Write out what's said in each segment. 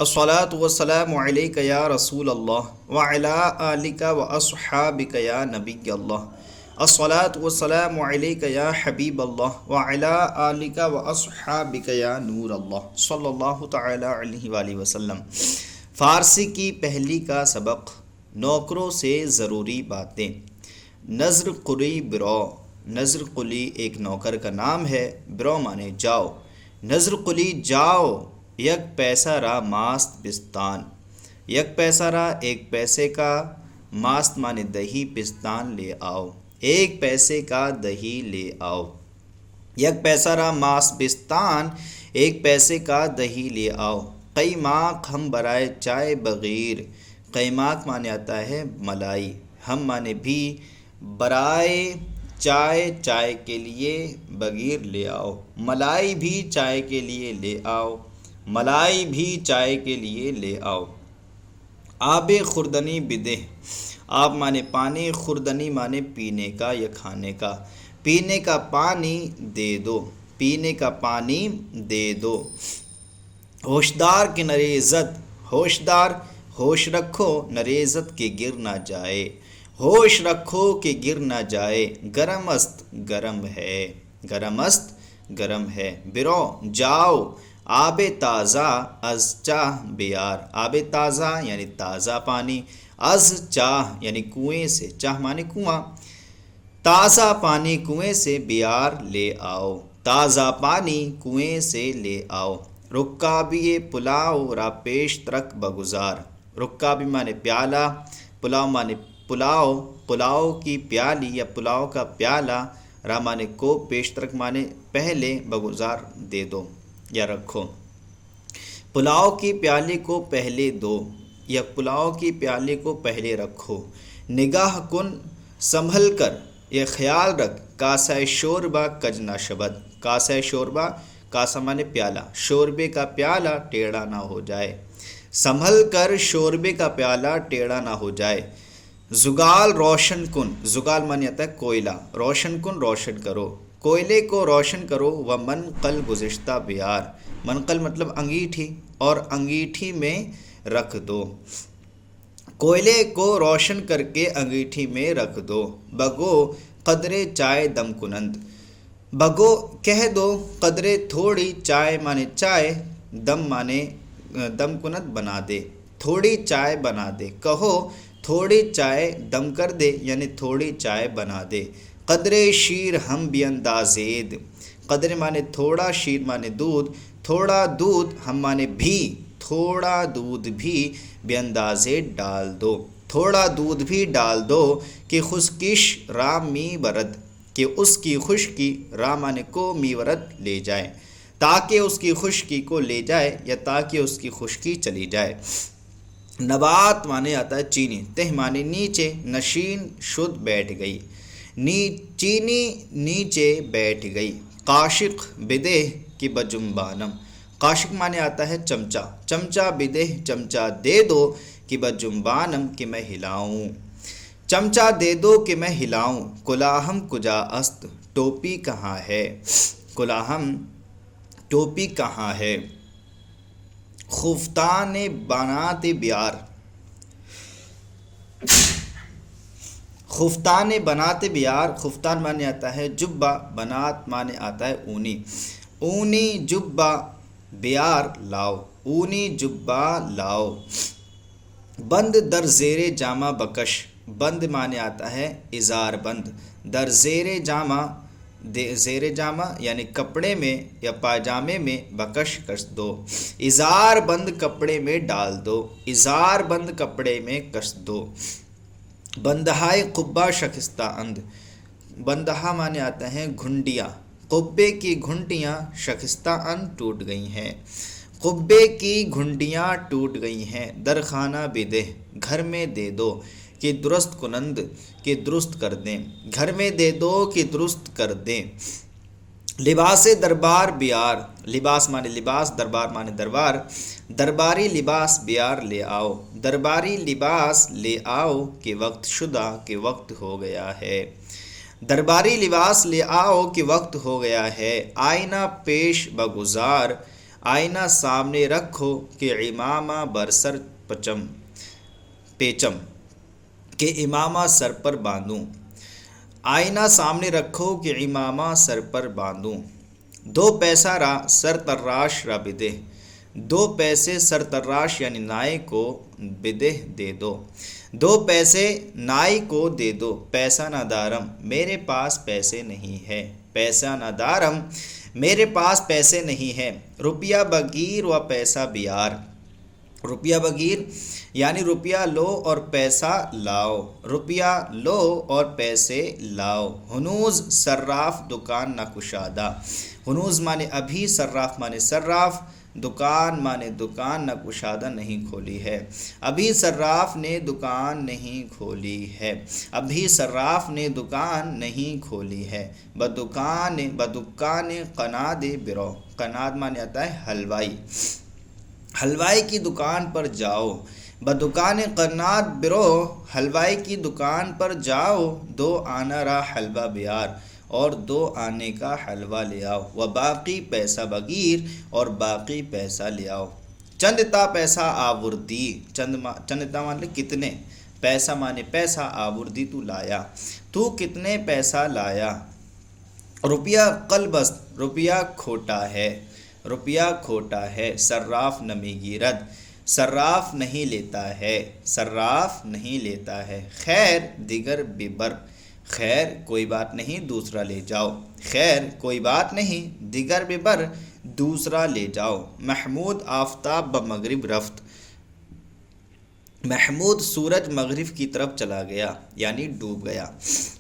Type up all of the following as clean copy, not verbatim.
الصلاۃ والسلام علیک یا رسول اللہ وعلی آلک و اصحابک یا نبی اللہ۔ الصلاۃ والسلام علیک یا حبیب اللہ وعلی آلک و اصحابک یا نور اللہ صلی اللہ تعالی علیہ وآلہ وسلم۔ فارسی کی پہلی کا سبق، نوکروں سے ضروری باتیں۔ نظر قلی برو، نظر قلی ایک نوکر کا نام ہے، برو مانے جاؤ۔ نظر قلی جاؤ، یک پیسہ را ماست پستان، یک پیسہ را ایک پیسے کا، ماست مانے دہی، پستان لے آؤ، ایک پیسے کا دہی لے آؤ۔ یک پیسہ را ماست پستان، ایک پیسے کا دہی لے آؤ۔ قیماق ہم برائے چائے بغیر، قیماق مانے آتا ہے ملائی، ہم مانے بھی، برائے چائے، چائے کے لیے، بغیر لے آؤ، ملائی بھی چائے کے لیے لے آؤ، ملائی بھی چائے کے لیے لے آؤ۔ آب خوردنی بدہ، آب مانے پانی، خوردنی مانے پینے کا یا کھانے کا، پینے کا پانی دے دو، پینے کا پانی دے دو۔ ہوشدار کی نریزت، ہوشدار ہوش رکھو، نریزت کے گر نہ جائے، ہوش رکھو کہ گر نہ جائے۔ گرم است گرم ہے، گرم است گرم ہے۔ برو جاؤ، آب تازہ از چاہ بیار، آب تازہ یعنی تازہ پانی، از چاہ یعنی کنویں سے، چاہ مانے کنواں، تازہ پانی کنویں سے بیار لے آؤ، تازہ پانی کنویں سے لے آؤ۔ رکابی پلاؤ را پیش ترک بگزار، رکابی مانے پیالہ، پلاؤ مانے پلاؤ، پلاؤ کی پیالی یا پلاؤ کا پیالہ، را مانے کو، پیش ترک مانے پہلے، بگزار دے دو یا رکھو۔ پلاؤ کی پیالے کو پہلے دو یا پلاؤ کی پیالے کو پہلے رکھو۔ نگاہ کن سنبھل کر یہ خیال رکھ، کاسہ شوربہ کج نہ شود، کاسہ شوربہ، کاسہ مانے پیالہ، شوربے کا پیالہ ٹیڑھا نہ ہو جائے، سنبھل کر شوربے کا پیالہ ٹیڑھا نہ ہو جائے۔ زگال روشن کن، زگال مانے آتا ہے کوئلہ، روشن کن روشن کرو، کوئلے کو روشن کرو۔ و منقل گزشتہ بیار، منقل مطلب انگیٹھی، اور انگیٹھی میں رکھ دو، کوئلے کو روشن کر کے انگیٹھی میں رکھ دو۔ بگو قدرے چائے دم کنند، بگو کہہ دو، قدرے تھوڑی، چائے مانے چائے، دم مانے دم کنند بنا دے، تھوڑی چائے بنا دے، کہو تھوڑی چائے دم کر دے یعنی تھوڑی چائے بنا دے۔ قدرے شیر ہم بیندازید، قدرے مانے تھوڑا، شیر مانے دودھ، تھوڑا دودھ، ہم مانے بھی، تھوڑا دودھ بھی، بیندازے ڈال دو، تھوڑا دودھ بھی ڈال دو۔ کہ خشکش را می ورد، کہ اس کی خشکی، را مانے کو، می ورد لے جائے، تاکہ اس کی خشکی کو لے جائے یا تاکہ اس کی خشکی چلی جائے۔ نبات مانے آتا ہے چینی، تہ مانے نیچے، نشین شد بیٹھ گئی، چینی نیچے بیٹھ گئی۔ قاشق بدہ کی بجنبانم، قاشق مانے آتا ہے چمچہ، چمچہ بدہ چمچہ دے دو، کہ بجنبانم کہ میں ہلاؤں، چمچہ دے دو کہ میں ہلاؤں۔ کلاہم کجا است، ٹوپی کہاں ہے، کلاہم ٹوپی کہاں ہے۔ خفتان بنات بیار، خفتان بنات بیار، خفتان مانے آتا ہے جبہ، بنات مانے آتا ہے اونی، اونی جبہ بیار لاؤ، اونی جبہ لاؤ۔ بند در زیر جامہ بکش، بند مانے آتا ہے ازار بند، در زیر جامہ، زیر جامہ یعنی کپڑے میں یا پاجامے میں، بکش کس دو، ازار بند کپڑے میں ڈال دو، ازار بند کپڑے میں کس دو۔ بندہائے قبہ شکستہ اند، بندہا مانے آتا ہے گھنٹیاں، قبے کی گھنٹیاں، شکستہ اند ٹوٹ گئی ہیں، قبے کی گھنٹیاں ٹوٹ گئی ہیں۔ درخانہ بدہ، گھر میں دے دو، کہ درست کنند، کہ درست کر دیں، گھر میں دے دو کہ درست کر دیں۔ لباس دربار بیار، لباس مانے لباس، دربار مانے دربار، درباری لباس بیار لے آؤ، درباری لباس لے آؤ، کہ وقت شدہ، کہ وقت ہو گیا ہے، درباری لباس لے آؤ کہ وقت ہو گیا ہے۔ آئینہ پیش بگزار، آئینہ سامنے رکھو کہ امامہ برسر پیچم کہ امامہ سر پر باندھوں، آئینہ سامنے رکھو کہ امامہ سر پر باندھوں، دو پیسہ را سر تراش را بدے، دو پیسے سر تراش یعنی نائی کو بدے دے دو، دو پیسے نائی کو دے دو، پیسہ نہ دارم میرے پاس پیسے نہیں ہے، پیسہ نہ دارم میرے پاس پیسے نہیں ہے، روپیہ بگیر و پیسہ بیار، روپیہ بگیر یعنی روپیہ لو اور پیسہ لاؤ، روپیہ لو اور پیسے لاؤ، ہنوز صراف دکان نہ کشادہ، ہنوز مانے ابھی، صراف مانے صراف، دکان مانے دکان نہ کشادہ نہیں کھولی ہے، ابھی صراف نے دکان نہیں کھولی ہے، ابھی صراف نے دکان نہیں کھولی ہے، بدکان قناد برو، قناد مانے آتا ہے حلوائی، حلوائی کی دکان پر جاؤ، بدکان قناد برو، حلوائی کی دکان پر جاؤ، دو آنا را حلوہ بیار، اور دو آنے کا حلوہ لے آؤ، و باقی پیسہ بگیر، اور باقی پیسہ لے آؤ، چند تا پیسہ آوردی، چند تا مانے کتنے، پیسہ مانے پیسہ، آوردی تو لایا، تو کتنے پیسہ لایا، روپیہ قلبست روپیہ کھوٹا ہے، روپیہ کھوٹا ہے، صراف نمی گیرد صراف نہیں لیتا ہے، صراف نہیں لیتا ہے، خیر دیگر ببر، خیر کوئی بات نہیں دوسرا لے جاؤ، خیر کوئی بات نہیں دیگر ببر دوسرا لے جاؤ، محمود آفتاب بمغرب رفت، محمود سورج مغرب کی طرف چلا گیا یعنی ڈوب گیا،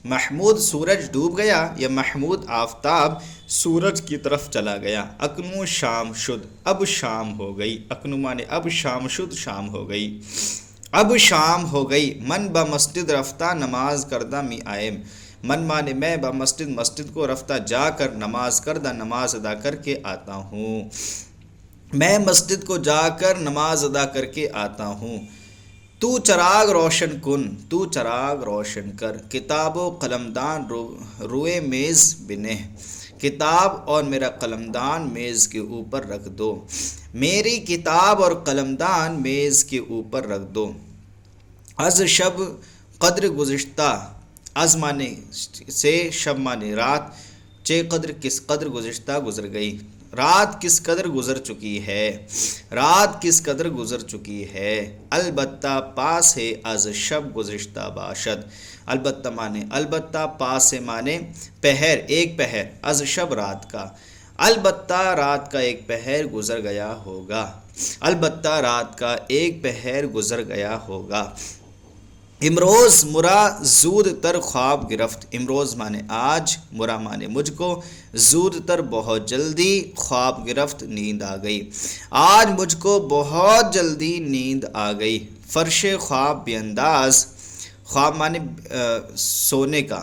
محمود سورج ڈوب گیا یا محمود آفتاب سورج کی طرف چلا گیا، اکنو شام شد اب شام ہو گئی، اکنو مانے اب شام شد شام ہو گئی، اب شام ہو گئی، من بمسجد رفتہ نماز کردہ می آئم، من مانے میں بمسجد مسجد کو رفتہ جا کر نماز کردہ نماز ادا کر کے آتا ہوں، میں مسجد کو جا کر نماز ادا کر کے آتا ہوں، تو چراغ روشن کن، تو چراغ روشن کر، کتاب و قلمدان روئے میز بنہ، کتاب اور میرا قلمدان میز کے اوپر رکھ دو، میری کتاب اور قلمدان میز کے اوپر رکھ دو، از شب قدر گزشتہ، از مانے سے، شب مانے رات، چے قدر کس قدر گزشتہ گزر گئی، رات کس قدر گزر چکی ہے، رات کس قدر گزر چکی ہے، البتہ پاس ہے از شب گزشتہ باشد، البتہ مانے البتہ، پاس ہے مانے پہر ایک پہر، از شب رات کا، البتہ رات کا ایک پہر گزر گیا ہوگا، البتہ رات کا ایک پہر گزر گیا ہوگا، امروز مرا زود تر خواب گرفت، امروز مانے آج، مرا مانے مجھ کو، زود تر بہت جلدی، خواب گرفت نیند آ گئی، آج مجھ کو بہت جلدی نیند آ گئی، فرش خواب بے انداز، خواب مانے سونے کا،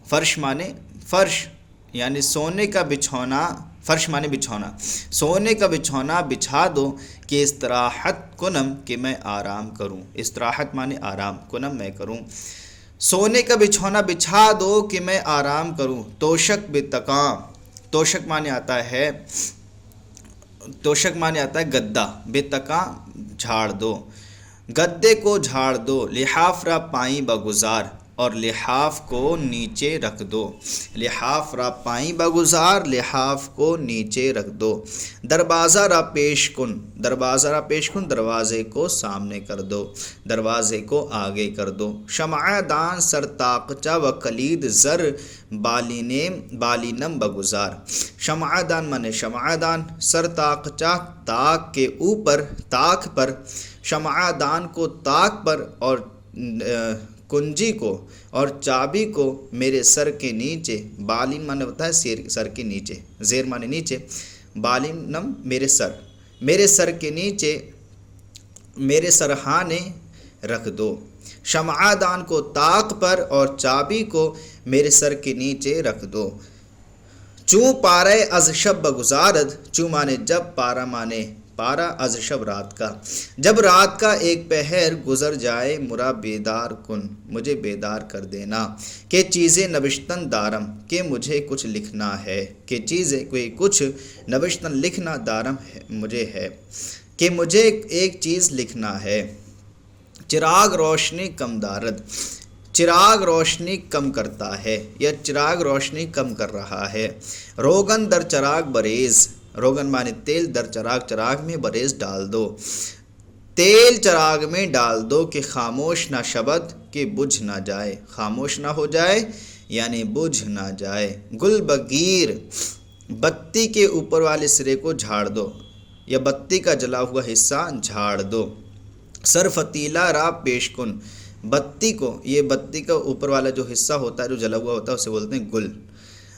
فرش مانے فرش یعنی سونے کا بچھونا، فرش مانے بچھونا، سونے کا بچھونا بچھا دو کہ استراحت کنم کہ میں آرام کروں، استراحت مانے آرام، کنم میں کروں، سونے کا بچھونا بچھا دو کہ میں آرام کروں، توشک بے تکاں، توشک مانے آتا ہے، توشک مانے آتا ہے گدا، بے تکاں جھاڑ دو، گدے کو جھاڑ دو، لحاف را پائیں بگزار، اور لحاف کو نیچے رکھ دو، لحاف را پائیں بگزار، لحاف کو نیچے رکھ دو، دروازہ را پیش کن، دروازہ را پیش کن، دروازے کو سامنے کر دو، دروازے کو آگے کر دو، شمع دان سر تاقچہ و کلید زر بالینم بگزار، شمع دان مانے شمع دان، سر تاقچہ طاق کے اوپر، طاق پر، شمع دان کو طاق پر، اور کنجی کو اور چابی کو میرے سر کے نیچے، بالین مانے ہوتا ہے سر کے نیچے، زیر مانے نیچے، بالینم میرے سر، میرے سر کے نیچے، میرے سرہانے رکھ دو، شمع دان کو طاق پر اور چابی کو میرے سر کے نیچے رکھ دو، چوں پارے از شب بگزارد، چوں مانے جب، پارا مانے پارہ از شب رات کا، جب رات کا ایک پہر گزر جائے مرا بیدار کن، مجھے بیدار کر دینا، کہ چیزیں نوشتن دارم، کہ مجھے کچھ لکھنا ہے، کہ چیزیں کوئی کچھ نوشتن لکھنا دارم ہے مجھے ہے، کہ مجھے ایک چیز لکھنا ہے۔ چراغ روشنی کم دارد، چراغ روشنی کم کرتا ہے یا چراغ روشنی کم کر رہا ہے۔ روغن در چراغ بریز، روغن مانے تیل، در چراغ چراغ میں، بریز ڈال دو، تیل چراغ میں ڈال دو، کہ خاموش نہ شبد، کہ بجھ نہ جائے، خاموش نہ ہو جائے یعنی بجھ نہ جائے۔ گل بگیر، بتی کے اوپر والے سرے کو جھاڑ دو یا بتی کا جلا ہوا حصہ جھاڑ دو۔ سر فتیلہ را پیش کن، بتی کو، یہ بتی کا اوپر والا جو حصہ ہوتا ہے جو جلا ہوا ہوتا ہے اسے بولتے ہیں گل۔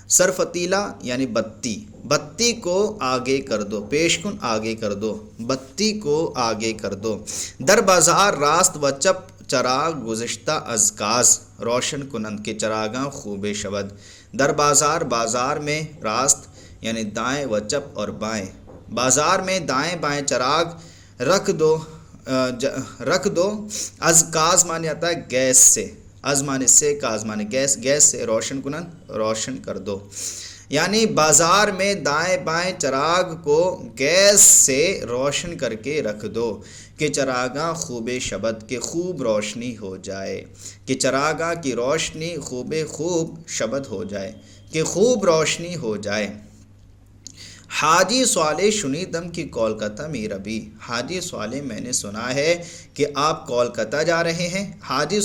سر فتیلہ یعنی بتی، بتی کو آگے کر دو، پیش کن آگے کر دو، بتی کو آگے کر دو۔ در بازار راست و چپ چراغ گزشتہ از کاز، روشن کنند کے چراغاں خوب شود۔ در بازار، بازار میں، راست یعنی دائیں و چپ اور بائیں، بازار میں دائیں بائیں چراغ رکھ دو، رکھ دو۔ از کاز مانے آتا ہے گیس سے، از مانے سے، کاز مانے گیس، گیس سے، روشن کنند روشن کر دو، یعنی بازار میں دائیں بائیں چراغ کو گیس سے روشن کر کے رکھ دو، کہ چراغاں خوب شبد، کہ خوب روشنی ہو جائے، کہ چراغاں کی روشنی خوب شبد ہو جائے، کہ خوب روشنی ہو جائے۔ حاجی صالح شنیدم کی کولکتہ می ربی، حاجی صالح میں نے سنا ہے کہ آپ کولکتہ جا رہے ہیں۔ حاجی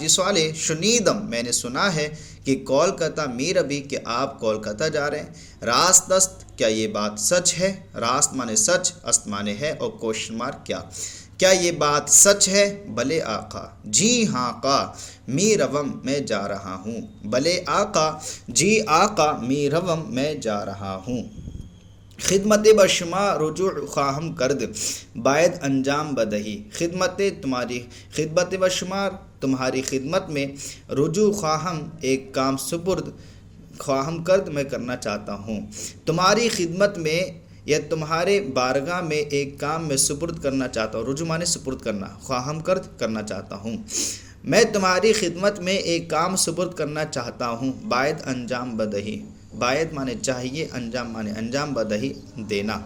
صالح شنیدم میں نے سنا ہے کہ کولکتہ می ربی، کہ آپ کولکتہ جا رہے ہیں۔ راست است، کیا یہ بات سچ ہے؟ راست مانے سچ، است مانے ہے اور کوشچن مارک کیا یہ بات سچ ہے؟ بلے آقا، جی ہاں آقا، می روم میں جا رہا ہوں، بلے آقا، جی آقا، می روم میں جا رہا ہوں۔ خدمت بشما رجوع خواہم کرد، باید انجام بدہی، خدمت بشمار تمہاری خدمت میں، رجوع خواہم ایک کام سپرد، خواہم کرد میں کرنا چاہتا ہوں، تمہاری خدمت میں یا تمہارے بارگاہ میں ایک کام میں سپرد کرنا چاہتا ہوں۔ رجوع مانے سپرد کرنا، خواہم کرد کرنا چاہتا ہوں، میں تمہاری خدمت میں ایک کام سپرد کرنا چاہتا ہوں، باید انجام بدہی، باید مانے چاہیے، انجام مانے انجام بدہی دینا،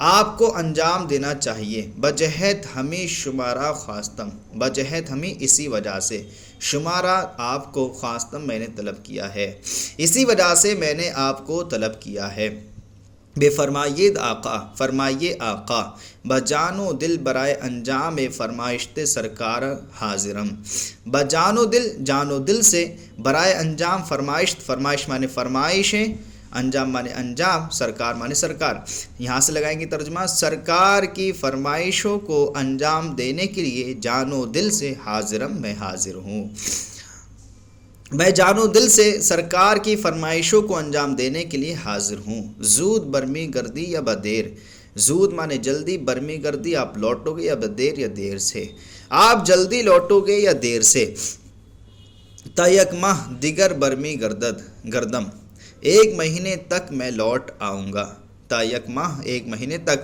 آپ کو انجام دینا چاہیے۔ بجہت ہمیں شمارہ خواستم، بجہت ہمیں اسی وجہ سے، شمارہ آپ کو، خواستم میں نے طلب کیا ہے، اسی وجہ سے میں نے آپ کو طلب کیا ہے۔ بے فرمائید آقا، فرمائیے آقا، بجان و دل برائے انجام فرمائشت سرکار حاضرم، بجان و دل، جان و دل سے، برائے انجام فرمائش، فرمائش مانے فرمائش ہے، انجام مانے انجام، سرکار مانے سرکار، یہاں سے لگائیں گے ترجمہ، سرکار کی فرمائشوں کو انجام دینے کے لیے جان و دل سے حاضرم، میں حاضر ہوں، میں جان و دل سے سرکار کی فرمائشوں کو انجام دینے کے لیے حاضر ہوں۔ زود برمی گردی یا بدیر، زود مانے جلدی، برمی گردی آپ لوٹو گے یا بدیر یا دیر سے، آپ جلدی لوٹو گے یا دیر سے۔ تا یک ماہ دیگر برمی گردم، ایک مہینے تک میں لوٹ آؤں گا، تا یک ماہ ایک مہینے تک،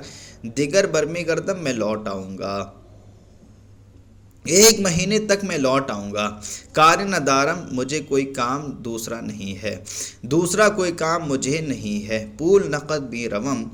دیگر برمی گردم میں لوٹ آؤں گا، ایک مہینے تک میں لوٹ آؤں گا۔ کار ندارم، مجھے کوئی کام دوسرا نہیں ہے، دوسرا کوئی کام مجھے نہیں ہے۔ پول نقد بھی روم،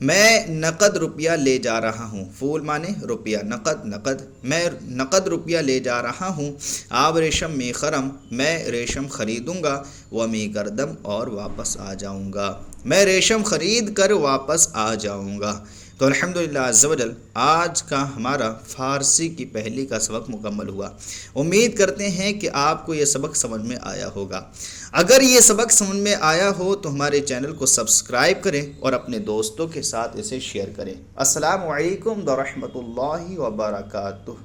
میں نقد روپیہ لے جا رہا ہوں، پول مانے روپیہ، نقد نقد، میں نقد روپیہ لے جا رہا ہوں۔ آب ریشم می خرم، میں ریشم خریدوں گا، ومی گردم اور واپس آ جاؤں گا، میں ریشم خرید کر واپس آ جاؤں گا۔ تو الحمدللہ عز و جل آج کا ہمارا فارسی کی پہلی کا سبق مکمل ہوا۔ امید کرتے ہیں کہ آپ کو یہ سبق سمجھ میں آیا ہوگا۔ اگر یہ سبق سمجھ میں آیا ہو تو ہمارے چینل کو سبسکرائب کریں اور اپنے دوستوں کے ساتھ اسے شیئر کریں۔ السلام علیکم ورحمۃ اللہ وبرکاتہ۔